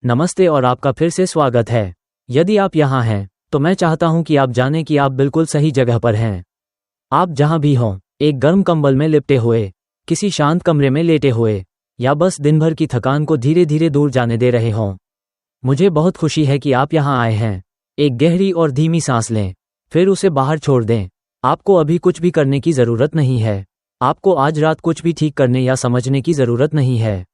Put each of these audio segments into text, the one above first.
नमस्ते और आपका फिर से स्वागत है। यदि आप यहाँ हैं तो मैं चाहता हूँ कि आप जानें कि आप बिल्कुल सही जगह पर हैं। आप जहाँ भी हों, एक गर्म कंबल में लिपटे हुए, किसी शांत कमरे में लेटे हुए, या बस दिन भर की थकान को धीरे धीरे दूर जाने दे रहे हों, मुझे बहुत खुशी है कि आप यहाँ आए हैं। एक गहरी और धीमी सांस लें, फिर उसे बाहर छोड़ दें। आपको अभी कुछ भी करने की ज़रूरत नहीं है। आपको आज रात कुछ भी ठीक करने या समझने की ज़रूरत नहीं है।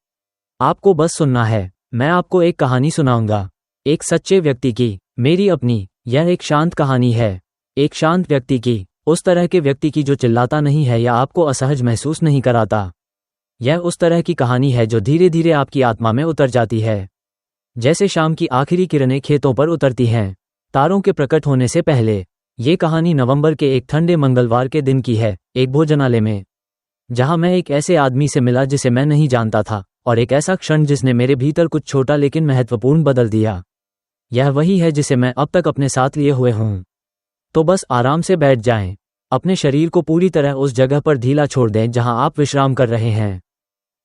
आपको बस सुनना है। मैं आपको एक कहानी सुनाऊंगा, एक सच्चे व्यक्ति की, मेरी अपनी। यह एक शांत कहानी है, एक शांत व्यक्ति की, उस तरह के व्यक्ति की जो चिल्लाता नहीं है या आपको असहज महसूस नहीं कराता। यह उस तरह की कहानी है जो धीरे धीरे आपकी आत्मा में उतर जाती है, जैसे शाम की आखिरी किरणें खेतों पर उतरती हैं तारों के प्रकट होने से पहले। ये कहानी नवंबर के एक ठंडे मंगलवार के दिन की है, एक भोजनालय में, जहां मैं एक ऐसे आदमी से मिला जिसे मैं नहीं जानता था, और एक ऐसा क्षण जिसने मेरे भीतर कुछ छोटा लेकिन महत्वपूर्ण बदल दिया। यह वही है जिसे मैं अब तक अपने साथ लिए हुए हूं। तो बस आराम से बैठ जाएं, अपने शरीर को पूरी तरह उस जगह पर ढीला छोड़ दें जहां आप विश्राम कर रहे हैं।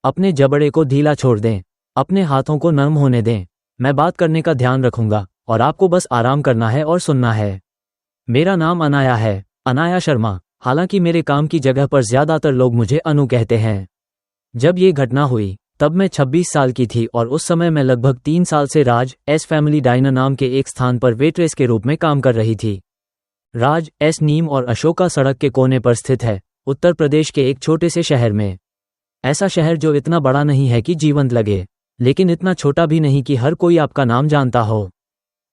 अपने जबड़े को ढीला छोड़ दें, अपने हाथों को नरम होने दें। मैं बात करने का ध्यान रखूंगा और आपको बस आराम करना है और सुनना है। मेरा नाम अनाया है, अनाया शर्मा। हालांकि मेरे काम की जगह पर ज्यादातर लोग मुझे अनु कहते हैं। जब ये घटना हुई तब मैं 26 साल की थी और उस समय मैं लगभग 3 साल से राज एस फैमिली डाइनर नाम के एक स्थान पर वेट्रेस के रूप में काम कर रही थी। राज एस नीम और अशोका सड़क के कोने पर स्थित है, उत्तर प्रदेश के एक छोटे से शहर में। ऐसा शहर जो इतना बड़ा नहीं है कि जीवंत लगे, लेकिन इतना छोटा भी नहीं कि हर कोई आपका नाम जानता हो।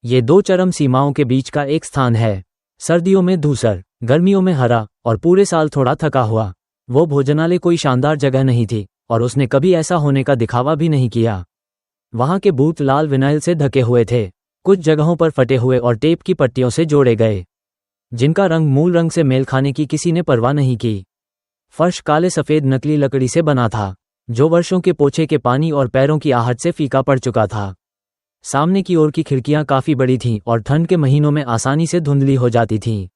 ये दो चरम सीमाओं के बीच का एक स्थान है, सर्दियों में धूसर, गर्मियों में हरा और पूरे साल थोड़ा थका हुआ। वो भोजनालय कोई शानदार जगह नहीं थी और उसने कभी ऐसा होने का दिखावा भी नहीं किया। वहां के बूथ लाल विनाइल से ढके हुए थे, कुछ जगहों पर फटे हुए और टेप की पट्टियों से जोड़े गए, जिनका रंग मूल रंग से मेल खाने की किसी ने परवाह नहीं की। फर्श काले सफेद नकली लकड़ी से बना था, जो वर्षों के पोछे के पानी और पैरों की आहट से फीका पड़ चुका था। सामने की ओर की खिड़कियां काफी बड़ी थीं और ठंड के महीनों में आसानी से धुंधली हो जाती थीं,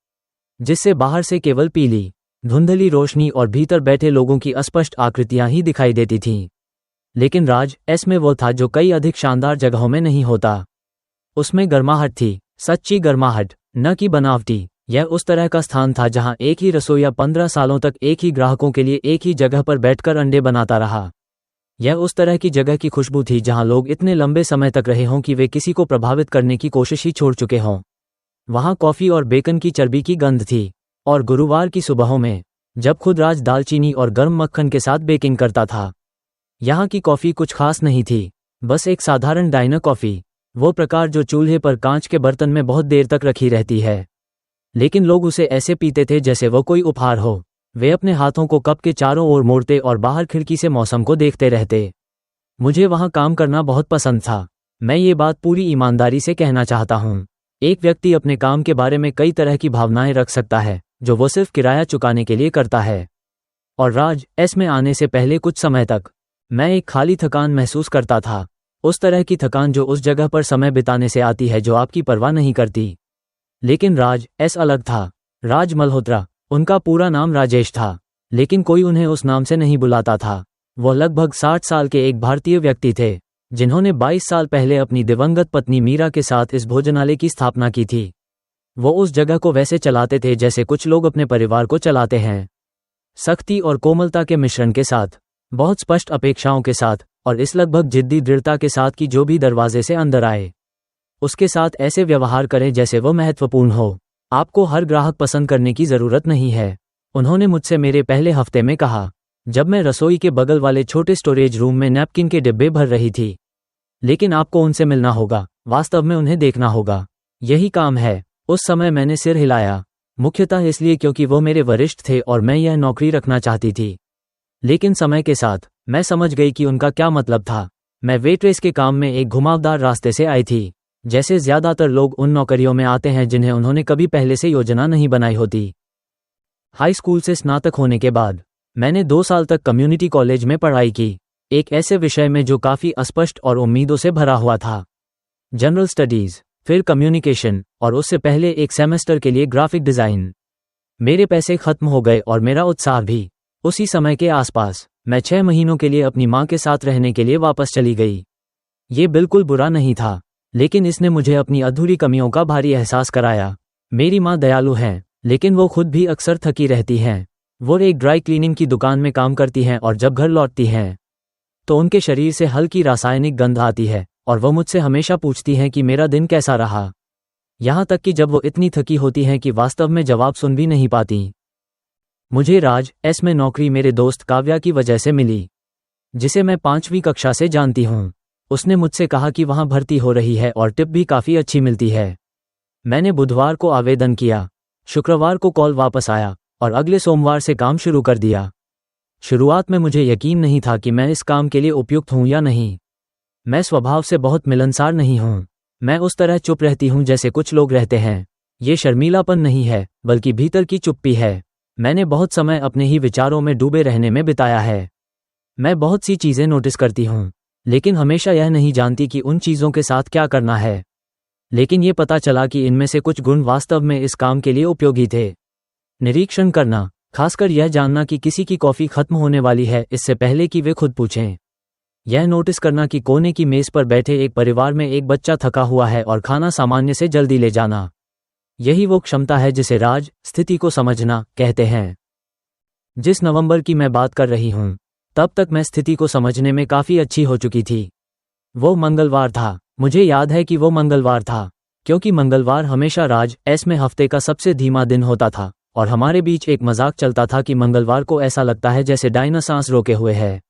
जिससे बाहर से केवल पीली धुंधली रोशनी और भीतर बैठे लोगों की अस्पष्ट आकृतियां ही दिखाई देती थीं। लेकिन राज एस में वो था जो कई अधिक शानदार जगहों में नहीं होता। उसमें गर्माहट थी, सच्ची गर्माहट, न कि बनावटी। यह उस तरह का स्थान था जहां एक ही रसोइया 15 सालों तक एक ही ग्राहकों के लिए एक ही जगह पर बैठकर अंडे बनाता रहा। यह उस तरह की जगह की खुशबू थी जहां लोग इतने लंबे समय तक रहे हों कि वे किसी को प्रभावित करने की कोशिश ही छोड़ चुके हों। वहां कॉफी और बेकन की चर्बी की गंध थी, और गुरुवार की सुबहों में जब खुद राज दालचीनी और गर्म मक्खन के साथ बेकिंग करता था। यहाँ की कॉफी कुछ खास नहीं थी, बस एक साधारण डाइनर कॉफी, वो प्रकार जो चूल्हे पर कांच के बर्तन में बहुत देर तक रखी रहती है। लेकिन लोग उसे ऐसे पीते थे जैसे वो कोई उपहार हो। वे अपने हाथों को कप के चारों ओर मोड़ते और बाहर खिड़की से मौसम को देखते रहते। मुझे वहाँ काम करना बहुत पसंद था। मैं ये बात पूरी ईमानदारी से कहना चाहता हूँ। एक व्यक्ति अपने काम के बारे में कई तरह की भावनाएं रख सकता है जो वो सिर्फ किराया चुकाने के लिए करता है। और राज एस में आने से पहले कुछ समय तक मैं एक खाली थकान महसूस करता था, उस तरह की थकान जो उस जगह पर समय बिताने से आती है जो आपकी परवाह नहीं करती। लेकिन राज एस अलग था। राज मल्होत्रा, उनका पूरा नाम राजेश था, लेकिन कोई उन्हें उस नाम से नहीं बुलाता था। वह लगभग 60 साल के एक भारतीय व्यक्ति थे जिन्होंने 22 साल पहले अपनी दिवंगत पत्नी मीरा के साथ इस भोजनालय की स्थापना की थी। वो उस जगह को वैसे चलाते थे जैसे कुछ लोग अपने परिवार को चलाते हैं, सख्ती और कोमलता के मिश्रण के साथ, बहुत स्पष्ट अपेक्षाओं के साथ, और इस लगभग जिद्दी दृढ़ता के साथ कि जो भी दरवाजे से अंदर आए उसके साथ ऐसे व्यवहार करें जैसे वो महत्वपूर्ण हो। आपको हर ग्राहक पसंद करने की जरूरत नहीं है, उन्होंने मुझसे मेरे पहले हफ्ते में कहा, जब मैं रसोई के बगल वाले छोटे स्टोरेज रूम में नैपकिन के डिब्बे भर रही थी। लेकिन आपको उनसे मिलना होगा, वास्तव में उन्हें देखना होगा, यही काम है। उस समय मैंने सिर हिलाया, मुख्यतः इसलिए क्योंकि वो मेरे वरिष्ठ थे और मैं यह नौकरी रखना चाहती थी। लेकिन समय के साथ मैं समझ गई कि उनका क्या मतलब था। मैं वेट्रेस के काम में एक घुमावदार रास्ते से आई थी, जैसे ज्यादातर लोग उन नौकरियों में आते हैं जिन्हें उन्होंने कभी पहले से योजना नहीं बनाई होती। हाई स्कूल से स्नातक होने के बाद मैंने 2 साल तक कम्युनिटी कॉलेज में पढ़ाई की, एक ऐसे विषय में जो काफ़ी अस्पष्ट और उम्मीदों से भरा हुआ था, जनरल स्टडीज़, फिर कम्युनिकेशन, और उससे पहले एक सेमेस्टर के लिए ग्राफिक डिज़ाइन। मेरे पैसे खत्म हो गए और मेरा उत्साह भी। उसी समय के आसपास मैं 6 महीनों के लिए अपनी माँ के साथ रहने के लिए वापस चली गई। ये बिल्कुल बुरा नहीं था, लेकिन इसने मुझे अपनी अधूरी कमियों का भारी एहसास कराया। मेरी माँ दयालु हैं, लेकिन वो खुद भी अक्सर थकी रहती हैं। वो एक ड्राई क्लीनिंग की दुकान में काम करती हैं और जब घर लौटती हैं तो उनके शरीर से हल्की रासायनिक गंध आती है और वो मुझसे हमेशा पूछती हैं कि मेरा दिन कैसा रहा। यहाँ तक कि जब वो इतनी थकी होती हैं कि वास्तव में जवाब सुन भी नहीं पाती। मुझे राज एस में नौकरी मेरे दोस्त काव्या की वजह से मिली, जिसे मैं 5वीं कक्षा से जानती हूँ। उसने मुझसे कहा कि वहाँ भर्ती हो रही है और टिप भी काफ़ी अच्छी मिलती है। मैंने बुधवार को आवेदन किया, शुक्रवार को कॉल वापस आया और अगले सोमवार से काम शुरू कर दिया। शुरुआत में मुझे यकीन नहीं था कि मैं इस काम के लिए उपयुक्त हूँ या नहीं। मैं स्वभाव से बहुत मिलनसार नहीं हूँ। मैं उस तरह चुप रहती हूँ जैसे कुछ लोग रहते हैं। ये शर्मीलापन नहीं है, बल्कि भीतर की चुप्पी है। मैंने बहुत समय अपने ही विचारों में डूबे रहने में बिताया है। मैं बहुत सी चीज़ें नोटिस करती हूँ, लेकिन हमेशा यह नहीं जानती कि उन चीज़ों के साथ क्या करना है। लेकिन ये पता चला कि इनमें से कुछ गुण वास्तव में इस काम के लिए उपयोगी थे। निरीक्षण करना, खासकर यह जानना कि किसी की कॉफ़ी खत्म होने वाली है इससे पहले कि वे खुद पूछें। यह नोटिस करना कि कोने की मेज़ पर बैठे एक परिवार में एक बच्चा थका हुआ है और खाना सामान्य से जल्दी ले जाना। यही वो क्षमता है जिसे राज स्थिति को समझना कहते हैं। जिस नवंबर की मैं बात कर रही हूँ, तब तक मैं स्थिति को समझने में काफ़ी अच्छी हो चुकी थी। वो मंगलवार था। मुझे याद है कि वो मंगलवार था, क्योंकि मंगलवार हमेशा राज एस में हफ्ते का सबसे धीमा दिन होता था और हमारे बीच एक मजाक चलता था कि मंगलवार को ऐसा लगता है जैसे डायना सांस रोके हुए है।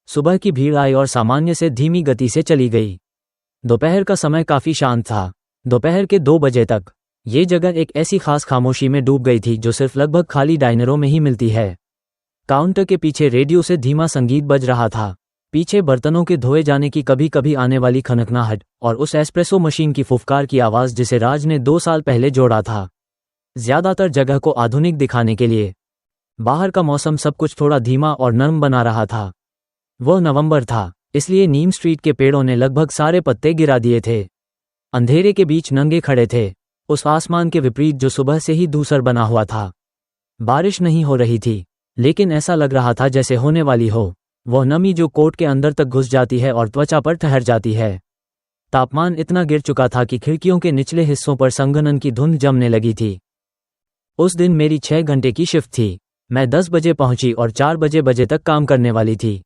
सुबह की भीड़ आई और सामान्य से धीमी गति से चली गई। दोपहर का समय काफ़ी शांत था। दोपहर के 2 बजे तक ये जगह एक ऐसी खास खामोशी में डूब गई थी जो सिर्फ लगभग खाली डाइनरों में ही मिलती है। काउंटर के पीछे रेडियो से धीमा संगीत बज रहा था। पीछे बर्तनों के धोए जाने की कभी कभी आने वाली खनकनाहट और उस एस्प्रेसो मशीन की फुफकार की आवाज़ जिसे राज ने 2 साल पहले जोड़ा था, ज़्यादातर जगह को आधुनिक दिखाने के लिए। बाहर का मौसम सब कुछ थोड़ा धीमा और नर्म बना रहा था। वह नवंबर था, इसलिए नीम स्ट्रीट के पेड़ों ने लगभग सारे पत्ते गिरा दिए थे। अंधेरे के बीच नंगे खड़े थे, उस आसमान के विपरीत जो सुबह से ही धूसर बना हुआ था। बारिश नहीं हो रही थी, लेकिन ऐसा लग रहा था जैसे होने वाली हो। वह नमी जो कोट के अंदर तक घुस जाती है और त्वचा पर ठहर जाती है। तापमान इतना गिर चुका था कि खिड़कियों के निचले हिस्सों पर संघनन की धुंध जमने लगी थी। उस दिन मेरी 6 घंटे की शिफ्ट थी। मैं 10 बजे पहुंची और 4 बजे तक काम करने वाली थी।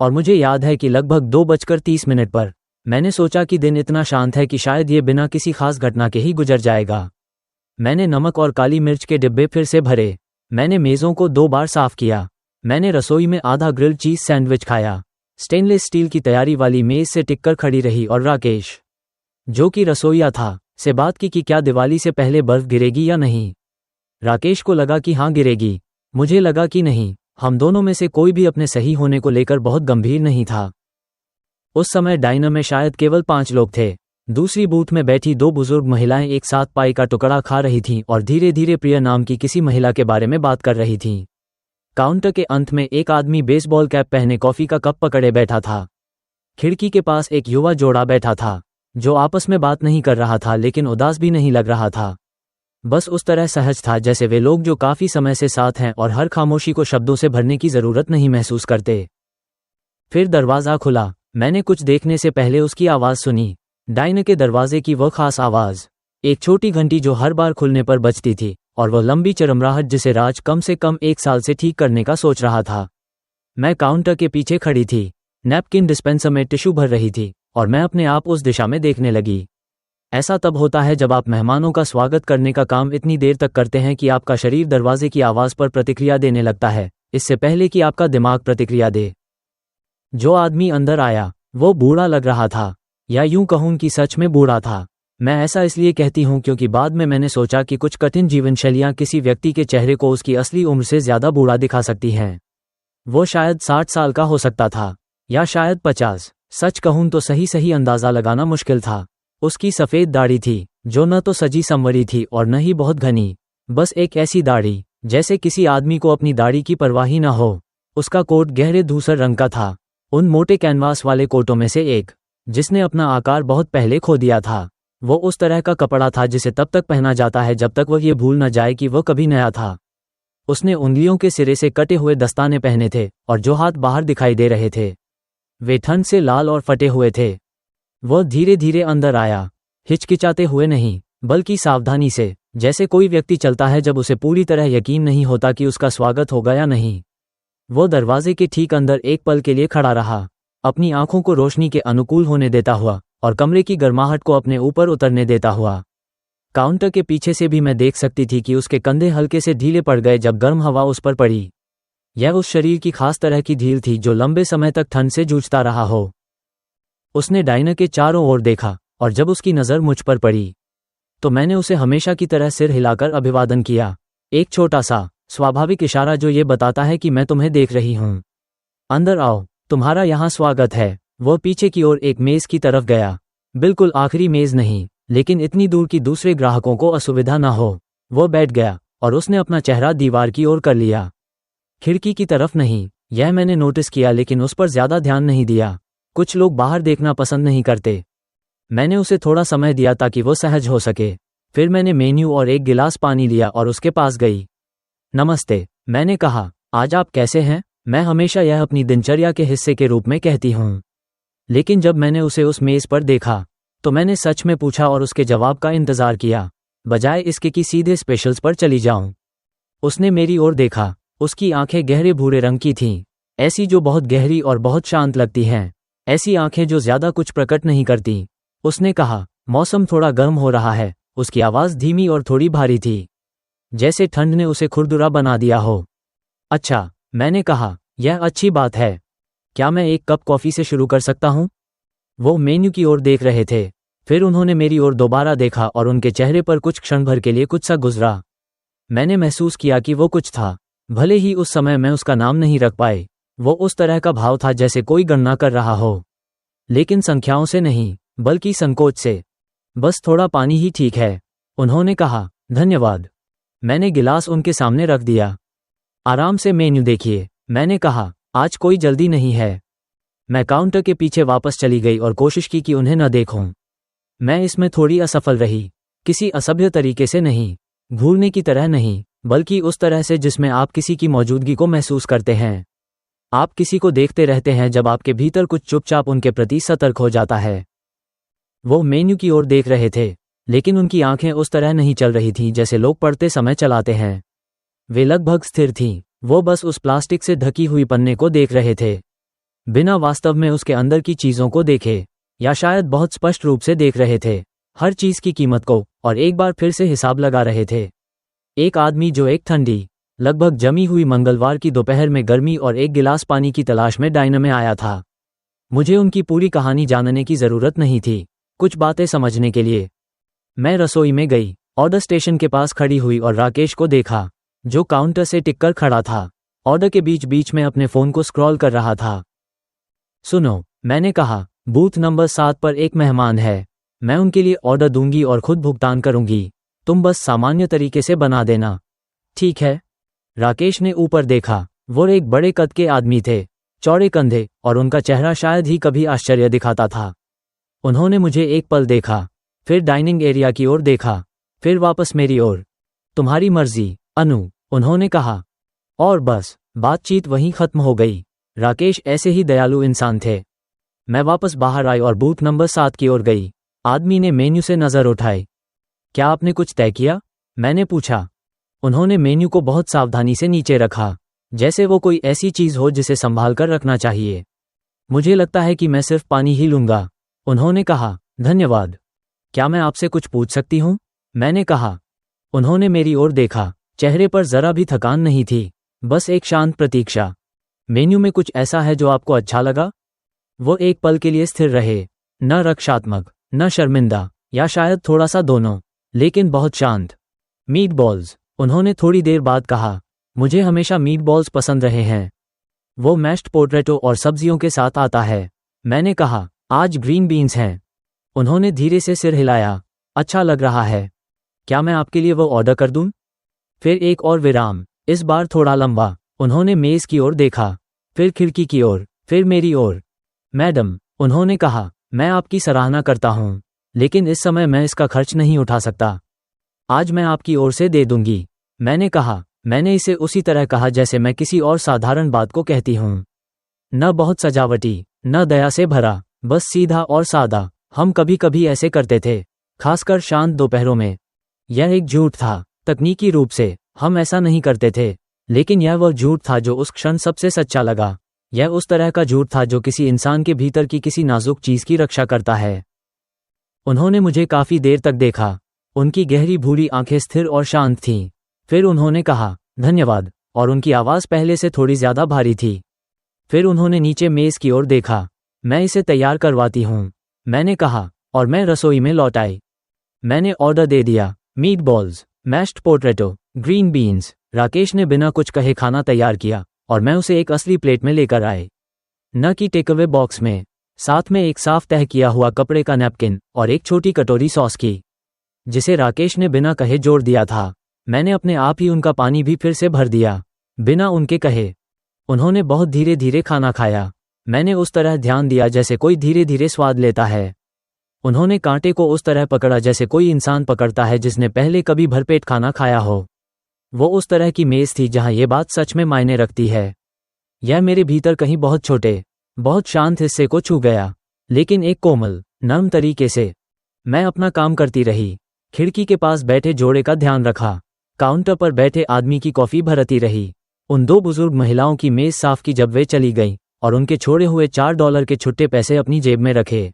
और मुझे याद है कि लगभग 2:30 पर मैंने सोचा कि दिन इतना शांत है कि शायद ये बिना किसी खास घटना के ही गुजर जाएगा। मैंने नमक और काली मिर्च के डिब्बे फिर से भरे। मैंने मेज़ों को 2 बार साफ किया। मैंने रसोई में आधा ग्रिल्ड चीज़ सैंडविच खाया। स्टेनलेस स्टील की तैयारी वाली मेज़ से टिककर खड़ी रही और राकेश, जो कि रसोइया था, से बात की कि क्या दिवाली से पहले बर्फ गिरेगी या नहीं। राकेश को लगा कि हाँ गिरेगी, मुझे लगा कि नहीं। हम दोनों में से कोई भी अपने सही होने को लेकर बहुत गंभीर नहीं था। उस समय डाइनर में शायद केवल 5 लोग थे। दूसरी बूथ में बैठी 2 बुजुर्ग महिलाएं एक साथ पाई का टुकड़ा खा रही थीं और धीरे धीरे प्रिया नाम की किसी महिला के बारे में बात कर रही थीं। काउंटर के अंत में एक आदमी बेसबॉल कैप पहने कॉफी का कप पकड़े बैठा था। खिड़की के पास एक युवा जोड़ा बैठा था, जो आपस में बात नहीं कर रहा था लेकिन उदास भी नहीं लग रहा था। बस उस तरह सहज था जैसे वे लोग जो काफ़ी समय से साथ हैं और हर खामोशी को शब्दों से भरने की ज़रूरत नहीं महसूस करते। फिर दरवाज़ा खुला। मैंने कुछ देखने से पहले उसकी आवाज़ सुनी। डाइनर के दरवाजे की वह खास आवाज़, एक छोटी घंटी जो हर बार खुलने पर बजती थी, और वह लंबी चरमराहट जिसे राज कम से कम 1 साल से ठीक करने का सोच रहा था। मैं काउंटर के पीछे खड़ी थी। नैपकिन डिस्पेंसर में टिश्यू भर रही थी और मैं अपने आप उस दिशा में देखने लगी। ऐसा तब होता है जब आप मेहमानों का स्वागत करने का काम इतनी देर तक करते हैं कि आपका शरीर दरवाजे की आवाज़ पर प्रतिक्रिया देने लगता है, इससे पहले कि आपका दिमाग प्रतिक्रिया दे। जो आदमी अंदर आया वो बूढ़ा लग रहा था, या यूं कहूं कि सच में बूढ़ा था। मैं ऐसा इसलिए कहती हूं क्योंकि बाद में मैंने सोचा कि कुछ कठिन जीवनशैलियां किसी व्यक्ति के चेहरे को उसकी असली उम्र से ज़्यादा बूढ़ा दिखा सकती हैं। वो शायद 60 साल का हो सकता था, या शायद 50। सच कहूं तो सही अंदाज़ा लगाना मुश्किल था। उसकी सफ़ेद दाढ़ी थी जो न तो सजी संवरी थी और न ही बहुत घनी, बस एक ऐसी दाढ़ी जैसे किसी आदमी को अपनी दाढ़ी की परवाह ही न हो। उसका कोट गहरे धूसर रंग का था, उन मोटे कैनवास वाले कोटों में से एक जिसने अपना आकार बहुत पहले खो दिया था। वो उस तरह का कपड़ा था जिसे तब तक पहना जाता है जब तक वह ये भूल न जाए कि वह कभी नया था। उसने उंगलियों के सिरे से कटे हुए दस्ताने पहने थे और जो हाथ बाहर दिखाई दे रहे थे वे ठंड से लाल और फटे हुए थे। वह धीरे धीरे अंदर आया, हिचकिचाते हुए नहीं, बल्कि सावधानी से, जैसे कोई व्यक्ति चलता है जब उसे पूरी तरह यकीन नहीं होता कि उसका स्वागत होगा या नहीं। वो दरवाजे के ठीक अंदर एक पल के लिए खड़ा रहा, अपनी आंखों को रोशनी के अनुकूल होने देता हुआ और कमरे की गर्माहट को अपने ऊपर उतरने देता हुआ। काउंटर के पीछे से भी मैं देख सकती थी कि उसके कंधे हल्के से ढीले पड़ गए जब गर्म हवा उस पर पड़ी। यह उस शरीर की खास तरह की ढील थी जो लंबे समय तक ठंड से जूझता रहा हो। उसने डाइनर के चारों ओर देखा और जब उसकी नज़र मुझ पर पड़ी तो मैंने उसे हमेशा की तरह सिर हिलाकर अभिवादन किया, एक छोटा सा स्वाभाविक इशारा जो ये बताता है कि मैं तुम्हें देख रही हूँ। अंदर आओ, तुम्हारा यहाँ स्वागत है। वह पीछे की ओर एक मेज की तरफ गया, बिल्कुल आखिरी मेज नहीं, लेकिन इतनी दूर कि दूसरे ग्राहकों को असुविधा न हो। वह बैठ गया और उसने अपना चेहरा दीवार की ओर कर लिया, खिड़की की तरफ नहीं। यह मैंने नोटिस किया लेकिन उस पर ज्यादा ध्यान नहीं दिया। कुछ लोग बाहर देखना पसंद नहीं करते। मैंने उसे थोड़ा समय दिया ताकि वो सहज हो सके। फिर मैंने मेन्यू और एक गिलास पानी लिया और उसके पास गई। नमस्ते, मैंने कहा, आज आप कैसे हैं? मैं हमेशा यह अपनी दिनचर्या के हिस्से के रूप में कहती हूँ, लेकिन जब मैंने उसे उस मेज पर देखा तो मैंने सच में पूछा और उसके जवाब का इंतजार किया, बजाय इसके कि सीधे स्पेशल्स पर चली जाऊं। उसने मेरी ओर देखा। उसकी आंखें गहरे भूरे रंग की थीं, ऐसी जो बहुत गहरी और बहुत शांत लगती हैं, ऐसी आंखें जो ज्यादा कुछ प्रकट नहीं करती। उसने कहा, मौसम थोड़ा गर्म हो रहा है। उसकी आवाज़ धीमी और थोड़ी भारी थी, जैसे ठंड ने उसे खुरदुरा बना दिया हो। अच्छा, मैंने कहा, यह अच्छी बात है। क्या मैं एक कप कॉफ़ी से शुरू कर सकता हूँ? वो मेन्यू की ओर देख रहे थे, फिर उन्होंने मेरी ओर दोबारा देखा और उनके चेहरे पर कुछ क्षण भर के लिए कुछ सा गुजरा। मैंने महसूस किया कि वो कुछ था, भले ही उस समय मैं उसका नाम नहीं रख पाए। वो उस तरह का भाव था जैसे कोई गणना कर रहा हो, लेकिन संख्याओं से नहीं, बल्कि संकोच से। बस थोड़ा पानी ही ठीक है, उन्होंने कहा। धन्यवाद। मैंने गिलास उनके सामने रख दिया। आराम से मेन्यू देखिए, मैंने कहा, आज कोई जल्दी नहीं है। मैं काउंटर के पीछे वापस चली गई और कोशिश की कि उन्हें न देखूं। मैं इसमें थोड़ी असफल रही, किसी असभ्य तरीके से नहीं, घूरने की तरह नहीं, बल्कि उस तरह से जिसमें आप किसी की मौजूदगी को महसूस करते हैं। आप किसी को देखते रहते हैं जब आपके भीतर कुछ चुपचाप उनके प्रति सतर्क हो जाता है। वो मेन्यू की ओर देख रहे थे, लेकिन उनकी आंखें उस तरह नहीं चल रही थीं जैसे लोग पढ़ते समय चलाते हैं। वे लगभग स्थिर थीं। वो बस उस प्लास्टिक से ढकी हुई पन्ने को देख रहे थे, बिना वास्तव में उसके अंदर की चीज़ों को देखे, या शायद बहुत स्पष्ट रूप से देख रहे थे हर चीज़ की कीमत को, और एक बार फिर से हिसाब लगा रहे थे। एक आदमी जो एक ठंडी, लगभग जमी हुई मंगलवार की दोपहर में गर्मी और एक गिलास पानी की तलाश में डाइनर में आया था। मुझे उनकी पूरी कहानी जानने की ज़रूरत नहीं थी, कुछ बातें समझने के लिए। मैं रसोई में गई, ऑर्डर स्टेशन के पास खड़ी हुई और राकेश को देखा, जो काउंटर से टिककर खड़ा था, ऑर्डर के बीच बीच में अपने फ़ोन को स्क्रॉल कर रहा था। सुनो, मैंने कहा, बूथ नंबर 7 पर एक मेहमान है। मैं उनके लिए ऑर्डर दूंगी और खुद भुगतान करूंगी। तुम बस सामान्य तरीके से बना देना, ठीक है? राकेश ने ऊपर देखा। वो एक बड़े कद के आदमी थे, चौड़े कंधे, और उनका चेहरा शायद ही कभी आश्चर्य दिखाता था। उन्होंने मुझे एक पल देखा, फिर डाइनिंग एरिया की ओर देखा, फिर वापस मेरी ओर। तुम्हारी मर्जी, अनु, उन्होंने कहा। और बस, बातचीत वहीं खत्म हो गई। राकेश ऐसे ही दयालु इंसान थे। मैं वापस बाहर आई और बूथ नंबर 7 की ओर गई। आदमी ने मेन्यू से नज़र उठाई। क्या आपने कुछ तय किया? मैंने पूछा। उन्होंने मेन्यू को बहुत सावधानी से नीचे रखा, जैसे वो कोई ऐसी चीज़ हो जिसे संभाल कर रखना चाहिए। मुझे लगता है कि मैं सिर्फ पानी ही लूँगा, उन्होंने कहा। धन्यवाद। क्या मैं आपसे कुछ पूछ सकती हूँ? मैंने कहा। उन्होंने मेरी ओर देखा, चेहरे पर जरा भी थकान नहीं थी, बस एक शांत प्रतीक्षा। मेन्यू में कुछ ऐसा है जो आपको अच्छा लगा? वो एक पल के लिए स्थिर रहे, न रक्षात्मक, न शर्मिंदा, या शायद थोड़ा सा दोनों, लेकिन बहुत शांत। मीट बॉल्स, उन्होंने थोड़ी देर बाद कहा। मुझे हमेशा मीट बॉल्स पसंद रहे हैं। वो मैश्ड पोटैटो और सब्जियों के साथ आता है। मैंने कहा, आज ग्रीन बीन्स हैं। उन्होंने धीरे से सिर हिलाया। अच्छा लग रहा है। क्या मैं आपके लिए वो ऑर्डर कर दूं? फिर एक और विराम, इस बार थोड़ा लंबा। उन्होंने मेज़ की ओर देखा, फिर खिड़की की ओर, फिर मेरी ओर। मैडम, उन्होंने कहा, मैं आपकी सराहना करता हूँ, लेकिन इस समय मैं इसका खर्च नहीं उठा सकता। आज मैं आपकी ओर से दे दूंगी। मैंने कहा। मैंने इसे उसी तरह कहा जैसे मैं किसी और साधारण बात को कहती हूँ। न बहुत सजावटी, न दया से भरा, बस सीधा और सादा। हम कभी कभी ऐसे करते थे, खासकर शांत दोपहरों में। यह एक झूठ था। तकनीकी रूप से हम ऐसा नहीं करते थे, लेकिन यह वह झूठ था जो उस क्षण सबसे सच्चा लगा। यह उस तरह का झूठ था जो किसी इंसान के भीतर की किसी नाजुक चीज की रक्षा करता है। उन्होंने मुझे काफी देर तक देखा। उनकी गहरी भूरी आंखें स्थिर और शांत थीं। फिर उन्होंने कहा, धन्यवाद, और उनकी आवाज पहले से थोड़ी ज्यादा भारी थी। फिर उन्होंने नीचे मेज की ओर देखा। मैं इसे तैयार करवाती हूँ, मैंने कहा, और मैं रसोई में लौट आई। मैंने ऑर्डर दे दिया, meatballs, mashed potato, green beans. Rakesh ने बिना कुछ कहे खाना तैयार किया और मैं उसे एक असली प्लेट में लेकर आए, न कि टेकअवे बॉक्स में। साथ में एक साफ तह किया हुआ कपड़े का नैपकिन और एक छोटी कटोरी सॉस की, जिसे राकेश ने बिना कहे जोड़ दिया था। मैंने अपने आप ही उनका पानी भी फिर से भर दिया, बिना उनके कहे। उन्होंने बहुत धीरे धीरे खाना खाया। मैंने उस तरह ध्यान दिया जैसे कोई धीरे धीरे स्वाद लेता है। उन्होंने कांटे को उस तरह पकड़ा जैसे कोई इंसान पकड़ता है जिसने पहले कभी भरपेट खाना खाया हो। वो उस तरह की मेज थी जहां ये बात सच में मायने रखती है। यह मेरे भीतर कहीं बहुत छोटे, बहुत शांत हिस्से को छू गया, लेकिन एक कोमल, नर्म तरीके से। मैं अपना काम करती रही, खिड़की के पास बैठे जोड़े का ध्यान रखा, काउंटर पर बैठे आदमी की कॉफी भरती रही, उन दो बुजुर्ग महिलाओं की मेज साफ की जब वे चली गईं, और उनके छोड़े हुए $4 के छुट्टे पैसे अपनी जेब में रखे।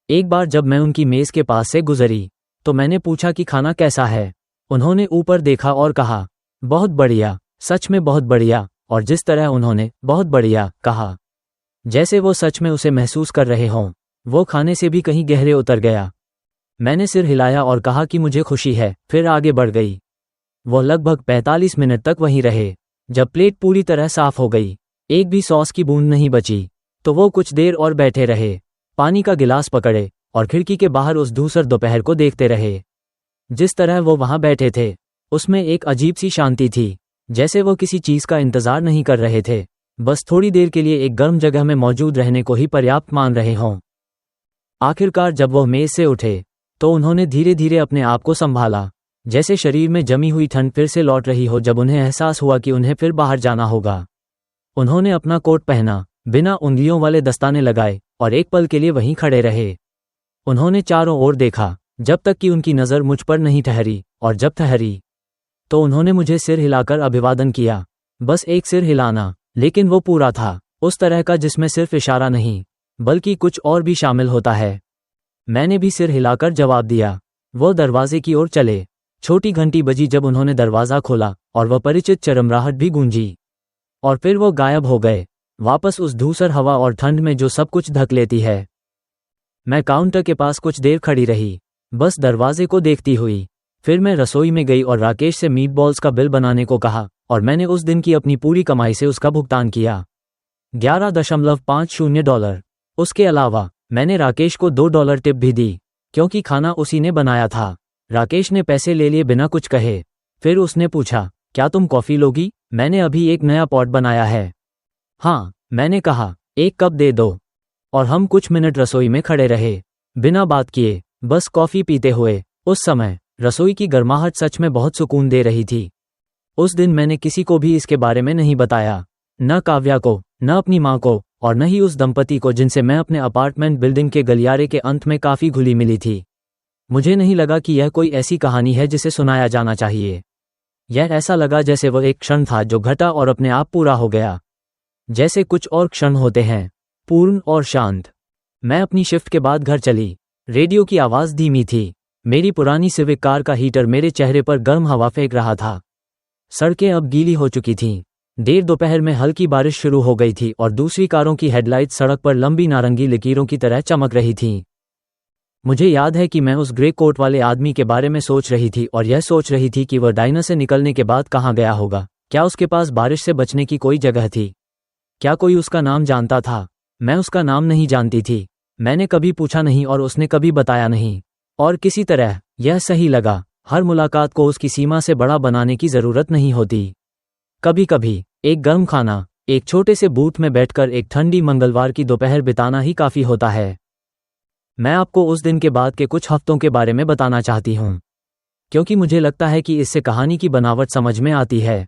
एक बार जब मैं उनकी मेज के पास से गुजरी तो मैंने पूछा कि खाना कैसा है। उन्होंने ऊपर देखा और कहा, बहुत बढ़िया, सच में बहुत बढ़िया। और जिस तरह उन्होंने बहुत बढ़िया कहा, जैसे वो सच में उसे महसूस कर रहे हों, वो खाने से भी कहीं गहरे उतर गया। मैंने सिर हिलाया और कहा कि मुझे खुशी है, फिर आगे बढ़ गई। वो लगभग 45 मिनट तक वहीं रहे। जब प्लेट पूरी तरह साफ हो गई, एक भी सॉस की बूंद नहीं बची, तो वो कुछ देर और बैठे रहे, पानी का गिलास पकड़े और खिड़की के बाहर उस धूसर दोपहर को देखते रहे। जिस तरह वो वहां बैठे थे, उसमें एक अजीब सी शांति थी, जैसे वो किसी चीज का इंतजार नहीं कर रहे थे, बस थोड़ी देर के लिए एक गर्म जगह में मौजूद रहने को ही पर्याप्त मान रहे हों। आखिरकार जब वो मेज से उठे तो उन्होंने धीरे धीरे अपने आप को संभाला, जैसे शरीर में जमी हुई ठंड फिर से लौट रही हो जब उन्हें एहसास हुआ कि उन्हें फिर बाहर जाना होगा। उन्होंने अपना कोट पहना, बिना उंगलियों वाले दस्ताने लगाए, और एक पल के लिए वहीं खड़े रहे। उन्होंने चारों ओर देखा जब तक कि उनकी नज़र मुझ पर नहीं ठहरी, और जब ठहरी तो उन्होंने मुझे सिर हिलाकर अभिवादन किया। बस एक सिर हिलाना, लेकिन वो पूरा था, उस तरह का जिसमें सिर्फ इशारा नहीं बल्कि कुछ और भी शामिल होता है। मैंने भी सिर हिलाकर जवाब दिया। वो दरवाजे की ओर चले। छोटी घंटी बजी जब उन्होंने दरवाज़ा खोला और वह परिचित चरमराहट भी गूंजी, और फिर वो गायब हो गए, वापस उस धूसर हवा और ठंड में जो सब कुछ ढक लेती है। मैं काउंटर के पास कुछ देर खड़ी रही, बस दरवाजे को देखती हुई। फिर मैं रसोई में गई और राकेश से मीट बॉल्स का बिल बनाने को कहा, और मैंने उस दिन की अपनी पूरी कमाई से उसका भुगतान किया, $11.50। उसके अलावा मैंने राकेश को $2 टिप भी दी, क्योंकि खाना उसी ने बनाया था। राकेश ने पैसे ले लिए बिना कुछ कहे। फिर उसने पूछा, क्या तुम कॉफ़ी लोगी? मैंने अभी एक नया पॉट बनाया है। हाँ, मैंने कहा, एक कप दे दो। और हम कुछ मिनट रसोई में खड़े रहे, बिना बात किए, बस कॉफ़ी पीते हुए। उस समय रसोई की गर्माहट सच में बहुत सुकून दे रही थी। उस दिन मैंने किसी को भी इसके बारे में नहीं बताया, न काव्या को, न अपनी माँ को, और न ही उस दंपति को जिनसे मैं अपने अपार्टमेंट बिल्डिंग के गलियारे के अंत में काफ़ी घुली मिली थी। मुझे नहीं लगा कि यह कोई ऐसी कहानी है जिसे सुनाया जाना चाहिए। यह ऐसा लगा जैसे वह एक क्षण था जो घटा और अपने आप पूरा हो गया, जैसे कुछ और क्षण होते हैं, पूर्ण और शांत। मैं अपनी शिफ्ट के बाद घर चली। रेडियो की आवाज़ धीमी थी। मेरी पुरानी सिविक कार का हीटर मेरे चेहरे पर गर्म हवा फेंक रहा था। सड़कें अब गीली हो चुकी थीं। देर दोपहर में हल्की बारिश शुरू हो गई थी और दूसरी कारों की हेडलाइट्स सड़क पर लंबी नारंगी लकीरों की तरह चमक रही थीं। मुझे याद है कि मैं उस ग्रे कोट वाले आदमी के बारे में सोच रही थी और यह सोच रही थी कि वह डाइनर से निकलने के बाद कहाँ गया होगा। क्या उसके पास बारिश से बचने की कोई जगह थी? क्या कोई उसका नाम जानता था? मैं उसका नाम नहीं जानती थी। मैंने कभी पूछा नहीं और उसने कभी बताया नहीं। और किसी तरह यह सही लगा। हर मुलाकात को उसकी सीमा से बड़ा बनाने की ज़रूरत नहीं होती। कभी कभी एक गर्म खाना, एक छोटे से बूथ में बैठकर एक ठंडी मंगलवार की दोपहर बिताना ही काफ़ी होता है। मैं आपको उस दिन के बाद के कुछ हफ्तों के बारे में बताना चाहती हूँ, क्योंकि मुझे लगता है कि इससे कहानी की बनावट समझ में आती है।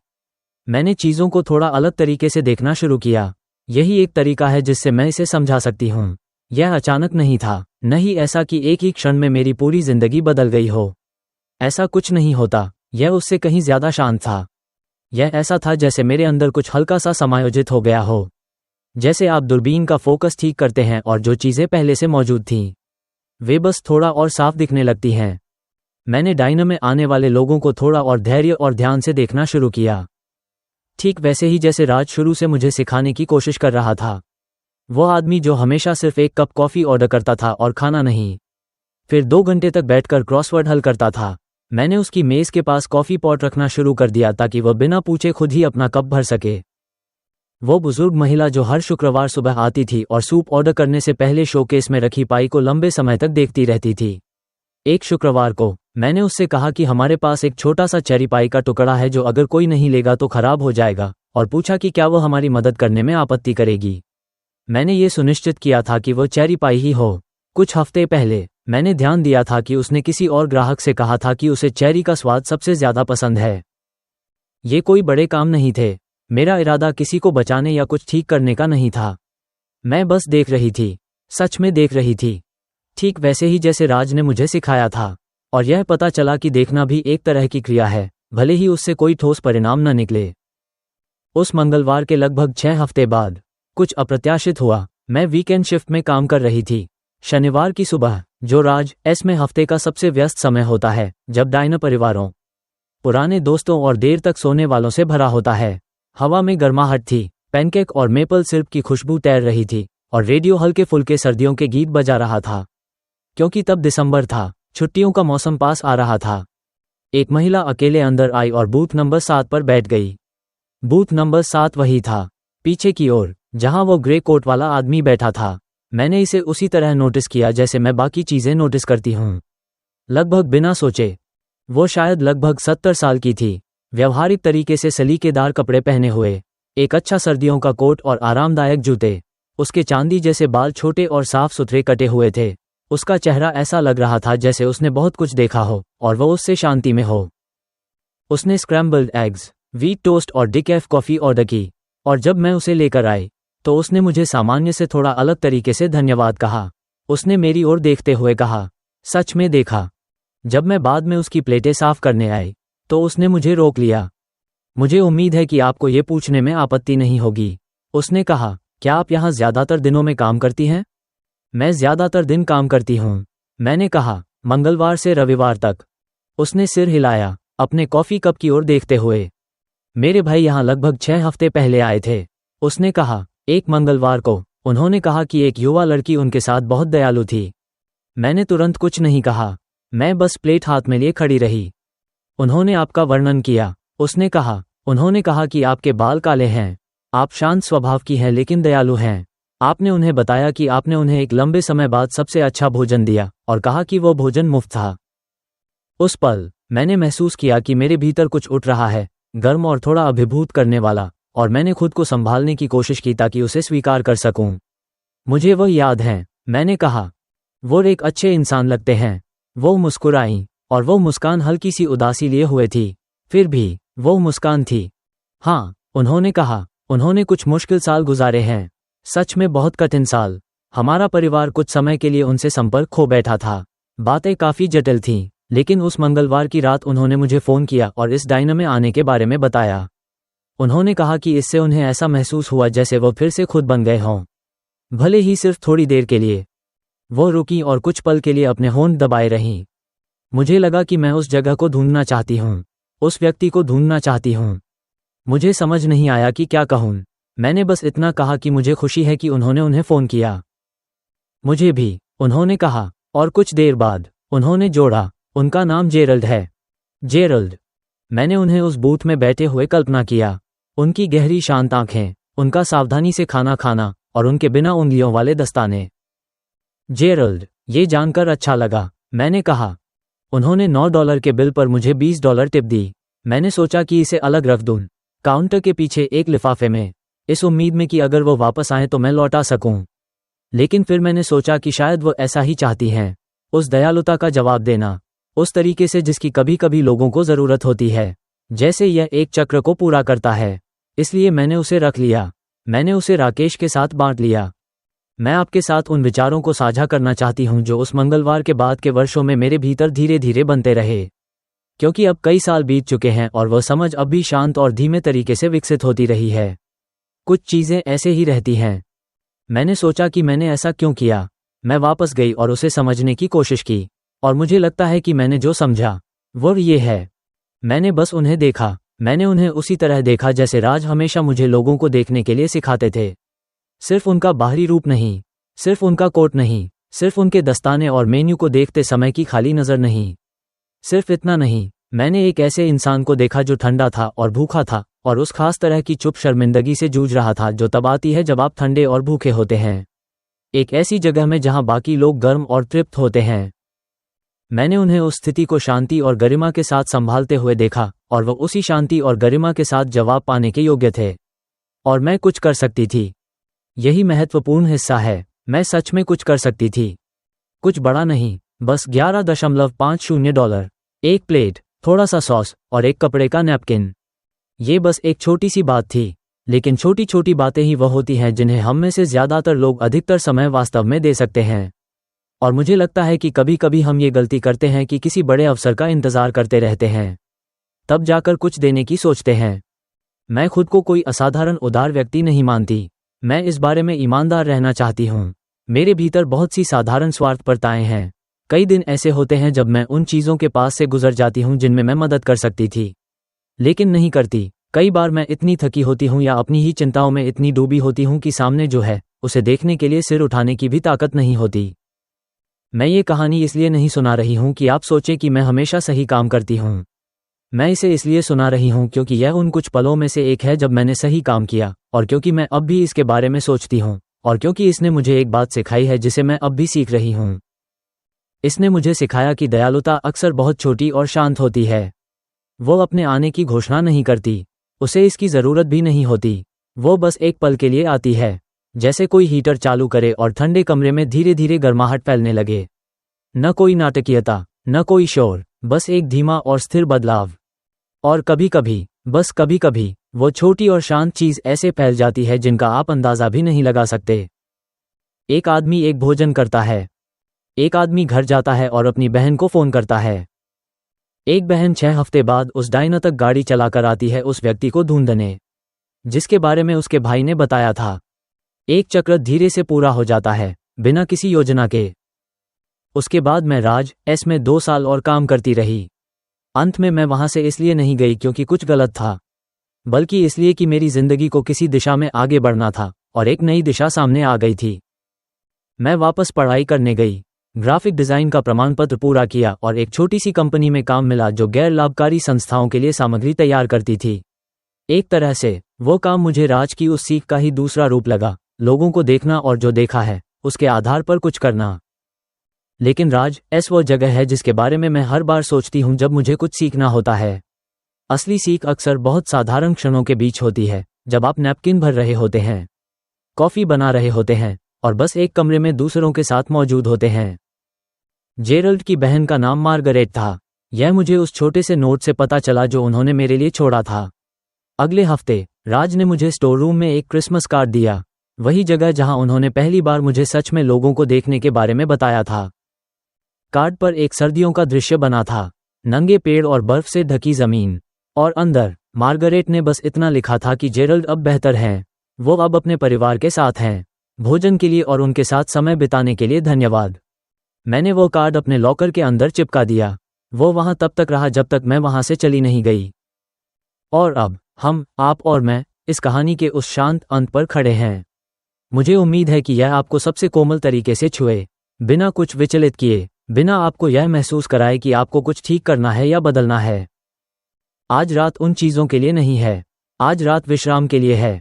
मैंने चीज़ों को थोड़ा अलग तरीके से देखना शुरू किया। यही एक तरीका है जिससे मैं इसे समझा सकती हूँ। यह अचानक नहीं था, नहीं ऐसा कि एक ही क्षण में मेरी पूरी जिंदगी बदल गई हो। ऐसा कुछ नहीं होता, यह उससे कहीं ज्यादा शांत था। यह ऐसा था जैसे मेरे अंदर कुछ हल्का सा समायोजित हो गया हो। जैसे आप दूरबीन का फोकस ठीक करते हैं और जो चीजें पहले से मौजूद थीं वे बस थोड़ा और साफ दिखने लगती हैं। मैंने डाइनर में आने वाले लोगों को थोड़ा और धैर्य और ध्यान से देखना शुरू किया, ठीक वैसे ही जैसे राज शुरू से मुझे सिखाने की कोशिश कर रहा था। वो आदमी जो हमेशा सिर्फ एक कप कॉफी ऑर्डर करता था और खाना नहीं, फिर 2 घंटे तक बैठकर क्रॉसवर्ड हल करता था। मैंने उसकी मेज के पास कॉफी पॉट रखना शुरू कर दिया ताकि वह बिना पूछे खुद ही अपना कप भर सके। वो बुजुर्ग महिला जो हर शुक्रवार सुबह आती थी और सूप ऑर्डर करने से पहले शोकेस में रखी पाई को लंबे समय तक देखती रहती थी। एक शुक्रवार को मैंने उससे कहा कि हमारे पास एक छोटा सा चेरी पाई का टुकड़ा है जो अगर कोई नहीं लेगा तो खराब हो जाएगा, और पूछा कि क्या वो हमारी मदद करने में आपत्ति करेगी। मैंने ये सुनिश्चित किया था कि वो चेरी पाई ही हो। कुछ हफ्ते पहले मैंने ध्यान दिया था कि उसने किसी और ग्राहक से कहा था कि उसे चेरी का स्वाद सबसे ज्यादा पसंद है। ये कोई बड़े काम नहीं थे, मेरा इरादा किसी को बचाने या कुछ ठीक करने का नहीं था। मैं बस देख रही थी, सच में देख रही थी, ठीक वैसे ही जैसे राज ने मुझे सिखाया था। और यह पता चला कि देखना भी एक तरह की क्रिया है, भले ही उससे कोई ठोस परिणाम न निकले। उस मंगलवार के लगभग 6 हफ्ते बाद कुछ अप्रत्याशित हुआ। मैं वीकेंड शिफ्ट में काम कर रही थी। शनिवार की सुबह, जो राज एस में हफ्ते का सबसे व्यस्त समय होता है, जब डाइनर परिवारों, पुराने दोस्तों और देर तक सोने वालों से भरा होता है। हवा में गर्माहट थी, पैनकेक और मेपल सिरप की खुशबू तैर रही थी और रेडियो हल्के फुल्के सर्दियों के गीत बजा रहा था, क्योंकि तब दिसंबर था, छुट्टियों का मौसम पास आ रहा था। एक महिला अकेले अंदर आई और बूथ नंबर 7 पर बैठ गई। बूथ नंबर 7 वही था, पीछे की ओर, जहां वो ग्रे कोट वाला आदमी बैठा था। मैंने इसे उसी तरह नोटिस किया जैसे मैं बाकी चीजें नोटिस करती हूँ, लगभग बिना सोचे। वो शायद लगभग 70 साल की थी, व्यवहारिक तरीके से सलीकेदार कपड़े पहने हुए, एक अच्छा सर्दियों का कोट और आरामदायक जूते। उसके चांदी जैसे बाल छोटे और साफ सुथरे कटे हुए थे। उसका चेहरा ऐसा लग रहा था जैसे उसने बहुत कुछ देखा हो और वो उससे शांति में हो। उसने स्क्रैम्बल्ड एग्स, व्हीट टोस्ट और डिकैफ कॉफी ऑर्डर की, और जब मैं उसे लेकर आई तो उसने मुझे सामान्य से थोड़ा अलग तरीके से धन्यवाद कहा। उसने मेरी ओर देखते हुए कहा, सच में देखा। जब मैं बाद में उसकी प्लेटें साफ करने आई तो उसने मुझे रोक लिया। मुझे उम्मीद है कि आपको ये पूछने में आपत्ति नहीं होगी, उसने कहा, क्या आप यहाँ ज्यादातर दिनों में काम करती हैं? मैं ज्यादातर दिन काम करती हूँ, मैंने कहा, मंगलवार से रविवार तक। उसने सिर हिलाया, अपने कॉफी कप की ओर देखते हुए। मेरे भाई यहाँ लगभग 6 हफ्ते पहले आए थे, उसने कहा, एक मंगलवार को। उन्होंने कहा कि एक युवा लड़की उनके साथ बहुत दयालु थी। मैंने तुरंत कुछ नहीं कहा, मैं बस प्लेट हाथ में लिए खड़ी रही। उन्होंने आपका वर्णन किया, उसने कहा। उन्होंने कहा कि आपके बाल काले हैं, आप शांत स्वभाव की हैं लेकिन दयालु हैं। आपने उन्हें बताया कि आपने उन्हें एक लंबे समय बाद सबसे अच्छा भोजन दिया और कहा कि वो भोजन मुफ्त था। उस पल मैंने महसूस किया कि मेरे भीतर कुछ उठ रहा है, गर्म और थोड़ा अभिभूत करने वाला, और मैंने खुद को संभालने की कोशिश की ताकि उसे स्वीकार कर सकूं। मुझे वह याद है, मैंने कहा, वो एक अच्छे इंसान लगते हैं। वो मुस्कुराई और वो मुस्कान हल्की सी उदासी लिए हुए थी, फिर भी वो मुस्कान थी। हाँ, उन्होंने कहा, उन्होंने कुछ मुश्किल साल गुजारे हैं, सच में बहुत कठिन साल। हमारा परिवार कुछ समय के लिए उनसे संपर्क खो बैठा था। बातें काफी जटिल थीं, लेकिन उस मंगलवार की रात उन्होंने मुझे फोन किया और इस डाइनर में आने के बारे में बताया। उन्होंने कहा कि इससे उन्हें ऐसा महसूस हुआ जैसे वो फिर से खुद बन गए हों, भले ही सिर्फ थोड़ी देर के लिए। वो रुकी और कुछ पल के लिए अपने होंठ दबाए रहीं। मुझे लगा कि मैं उस जगह को ढूंढना चाहती हूँ, उस व्यक्ति को ढूंढना चाहती हूँ। मुझे समझ नहीं आया कि क्या कहूँ। मैंने बस इतना कहा कि मुझे खुशी है कि उन्होंने उन्हें फोन किया। मुझे भी, उन्होंने कहा, और कुछ देर बाद उन्होंने जोड़ा, उनका नाम जेरल्ड है। जेरल्ड। मैंने उन्हें उस बूथ में बैठे हुए कल्पना किया, उनकी गहरी शांत आंखें, उनका सावधानी से खाना खाना और उनके बिना उंगलियों वाले दस्ताने। जेरल्ड, ये जानकर अच्छा लगा, मैंने कहा। उन्होंने $9 के बिल पर मुझे $20 टिप दी। मैंने सोचा कि इसे अलग रख दूं, काउंटर के पीछे एक लिफाफे में, इस उम्मीद में कि अगर वो वापस आए तो मैं लौटा सकूं। लेकिन फिर मैंने सोचा कि शायद वो ऐसा ही चाहती हैं, उस दयालुता का जवाब देना, उस तरीके से जिसकी कभी कभी लोगों को जरूरत होती है, जैसे यह एक चक्र को पूरा करता है। इसलिए मैंने उसे रख लिया। मैंने उसे राकेश के साथ बांट लिया। मैं आपके साथ उन विचारों को साझा करना चाहती हूँ जो उस मंगलवार के बाद के वर्षों में मेरे भीतर धीरे धीरे बनते रहे, क्योंकि अब कई साल बीत चुके हैं और वह समझ अब भी शांत और धीमे तरीके से विकसित होती रही है। कुछ चीज़ें ऐसे ही रहती हैं। मैंने सोचा कि मैंने ऐसा क्यों किया। मैं वापस गई और उसे समझने की कोशिश की, और मुझे लगता है कि मैंने जो समझा वो ये है। मैंने बस उन्हें देखा। मैंने उन्हें उसी तरह देखा जैसे राज हमेशा मुझे लोगों को देखने के लिए सिखाते थे। सिर्फ उनका बाहरी रूप नहीं, सिर्फ उनका कोट नहीं, सिर्फ उनके दस्ताने और मेन्यू को देखते समय की खाली नज़र नहीं। सिर्फ इतना नहीं, मैंने एक ऐसे इंसान को देखा जो ठंडा था और भूखा था, और उस खास तरह की चुप शर्मिंदगी से जूझ रहा था जो तब आती है जब आप ठंडे और भूखे होते हैं, एक ऐसी जगह में जहां बाकी लोग गर्म और तृप्त होते हैं। मैंने उन्हें उस स्थिति को शांति और गरिमा के साथ संभालते हुए देखा, और वह उसी शांति और गरिमा के साथ जवाब पाने के योग्य थे, और मैं कुछ कर सकती थी। यही महत्वपूर्ण हिस्सा है, मैं सच में कुछ कर सकती थी। कुछ बड़ा नहीं, बस $11.50, एक प्लेट, थोड़ा सा सॉस और एक कपड़े का नैपकिन। ये बस एक छोटी सी बात थी, लेकिन छोटी छोटी बातें ही वह होती हैं जिन्हें हम में से ज़्यादातर लोग अधिकतर समय वास्तव में दे सकते हैं। और मुझे लगता है कि कभी कभी हम ये गलती करते हैं कि किसी बड़े अवसर का इंतज़ार करते रहते हैं, तब जाकर कुछ देने की सोचते हैं। मैं खुद को कोई असाधारण उदार व्यक्ति नहीं मानती। मैं इस बारे में ईमानदार रहना चाहती हूँ। मेरे भीतर बहुत सी साधारण स्वार्थपरताएं हैं। कई दिन ऐसे होते हैं जब मैं उन चीज़ों के पास से गुजर जाती हूँ जिनमें मैं मदद कर सकती थी, लेकिन नहीं करती। कई बार मैं इतनी थकी होती हूँ या अपनी ही चिंताओं में इतनी डूबी होती हूँ कि सामने जो है उसे देखने के लिए सिर उठाने की भी ताकत नहीं होती। मैं ये कहानी इसलिए नहीं सुना रही हूँ कि आप सोचें कि मैं हमेशा सही काम करती हूँ। मैं इसे इसलिए सुना रही हूँ क्योंकि यह उन कुछ पलों में से एक है जब मैंने सही काम किया, और क्योंकि मैं अब भी इसके बारे में सोचती हूँ, और क्योंकि इसने मुझे एक बात सिखाई है जिसे मैं अब भी सीख रही हूँ। इसने मुझे सिखाया कि दयालुता अक्सर बहुत छोटी और शांत होती है। वो अपने आने की घोषणा नहीं करती, उसे इसकी ज़रूरत भी नहीं होती। वो बस एक पल के लिए आती है, जैसे कोई हीटर चालू करे और ठंडे कमरे में धीरे धीरे गर्माहट फैलने लगे। न कोई नाटकीयता, न कोई शोर, बस एक धीमा और स्थिर बदलाव। और कभी कभी, बस कभी कभी, वो छोटी और शांत चीज़ ऐसे फैल जाती है जिनका आप अंदाज़ा भी नहीं लगा सकते। एक आदमी एक भोजन करता है। एक आदमी घर जाता है और अपनी बहन को फ़ोन करता है। एक बहन 6 हफ्ते बाद उस डाइनर तक गाड़ी चलाकर आती है उस व्यक्ति को ढूंढने जिसके बारे में उसके भाई ने बताया था। एक चक्र धीरे से पूरा हो जाता है, बिना किसी योजना के। उसके बाद मैं राज एस में 2 साल और काम करती रही। अंत में मैं वहां से इसलिए नहीं गई क्योंकि कुछ गलत था, बल्कि इसलिए कि मेरी जिंदगी को किसी दिशा में आगे बढ़ना था और एक नई दिशा सामने आ गई थी। मैं वापस पढ़ाई करने गई, ग्राफिक डिज़ाइन का प्रमाण पत्र पूरा किया और एक छोटी सी कंपनी में काम मिला जो गैर लाभकारी संस्थाओं के लिए सामग्री तैयार करती थी। एक तरह से वो काम मुझे राज की उस सीख का ही दूसरा रूप लगा, लोगों को देखना और जो देखा है उसके आधार पर कुछ करना। लेकिन राज एस वो जगह है जिसके बारे में मैं हर बार सोचती हूँ जब मुझे कुछ सीखना होता है। असली सीख अक्सर बहुत साधारण क्षणों के बीच होती है, जब आप नैपकिन भर रहे होते हैं, कॉफ़ी बना रहे होते हैं और बस एक कमरे में दूसरों के साथ मौजूद होते हैं। जेरल्ड की बहन का नाम मार्गरेट था। यह मुझे उस छोटे से नोट से पता चला जो उन्होंने मेरे लिए छोड़ा था। अगले हफ्ते राज ने मुझे स्टोर रूम में एक क्रिसमस कार्ड दिया, वही जगह जहां उन्होंने पहली बार मुझे सच में लोगों को देखने के बारे में बताया था। कार्ड पर एक सर्दियों का दृश्य बना था, नंगे पेड़ और बर्फ से ढकी जमीन, और अंदर मार्गरेट ने बस इतना लिखा था कि जेरल्ड अब बेहतर हैं, वो अब अपने परिवार के साथ हैं, भोजन के लिए और उनके साथ समय बिताने के लिए धन्यवाद। मैंने वो कार्ड अपने लॉकर के अंदर चिपका दिया। वो वहां तब तक रहा जब तक मैं वहां से चली नहीं गई। और अब हम, आप और मैं, इस कहानी के उस शांत अंत पर खड़े हैं। मुझे उम्मीद है कि यह आपको सबसे कोमल तरीके से छुए, बिना कुछ विचलित किए, बिना आपको यह महसूस कराए कि आपको कुछ ठीक करना है या बदलना है। आज रात उन चीज़ों के लिए नहीं है, आज रात विश्राम के लिए है।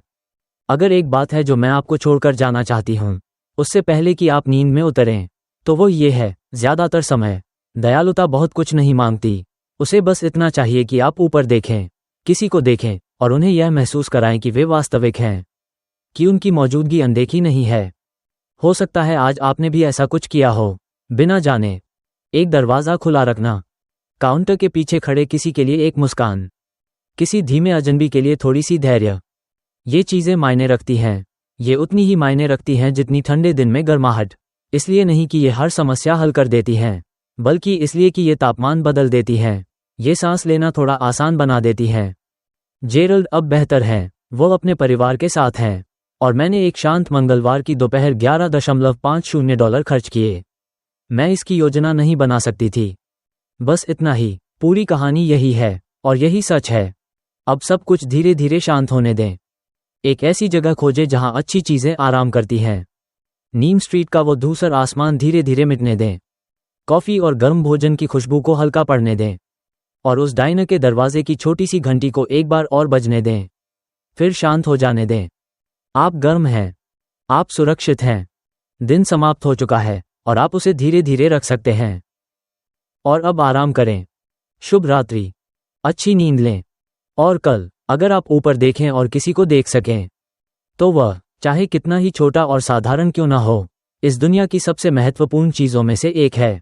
अगर एक बात है जो मैं आपको छोड़कर जाना चाहती हूँ, उससे पहले कि आप नींद में उतरें, तो वो ये है, ज़्यादातर समय दयालुता बहुत कुछ नहीं मांगती। उसे बस इतना चाहिए कि आप ऊपर देखें, किसी को देखें और उन्हें यह महसूस कराएं कि वे वास्तविक हैं, कि उनकी मौजूदगी अनदेखी नहीं है। हो सकता है आज आपने भी ऐसा कुछ किया हो, बिना जाने। एक दरवाज़ा खुला रखना, काउंटर के पीछे खड़े किसी के लिए एक मुस्कान, किसी धीमे अजनबी के लिए थोड़ी सी धैर्य। ये चीज़ें मायने रखती हैं। ये उतनी ही मायने रखती हैं जितनी ठंडे दिन में गर्माहट। इसलिए नहीं कि ये हर समस्या हल कर देती हैं, बल्कि इसलिए कि ये तापमान बदल देती हैं। ये सांस लेना थोड़ा आसान बना देती हैं। जेरल्ड अब बेहतर हैं, वो अपने परिवार के साथ हैं, और मैंने एक शांत मंगलवार की दोपहर $11.50 खर्च किए। मैं इसकी योजना नहीं बना सकती थी। बस इतना ही, पूरी कहानी यही है, और यही सच है। अब सब कुछ धीरे धीरे शांत होने दें। एक ऐसी जगह खोजें जहां अच्छी चीजें आराम करती हैं। नीम स्ट्रीट का वो धूसर आसमान धीरे धीरे मिटने दें। कॉफी और गर्म भोजन की खुशबू को हल्का पड़ने दें, और उस डाइनर के दरवाजे की छोटी सी घंटी को एक बार और बजने दें। फिर शांत हो जाने दें। आप गर्म हैं, आप सुरक्षित हैं। दिन समाप्त हो चुका है, और आप उसे धीरे धीरे रख सकते हैं। और अब आराम करें। शुभ रात्रि, अच्छी नींद लें। और कल, अगर आप ऊपर देखें और किसी को देख सकें, तो वह, चाहे कितना ही छोटा और साधारण क्यों ना हो, इस दुनिया की सबसे महत्वपूर्ण चीज़ों में से एक है।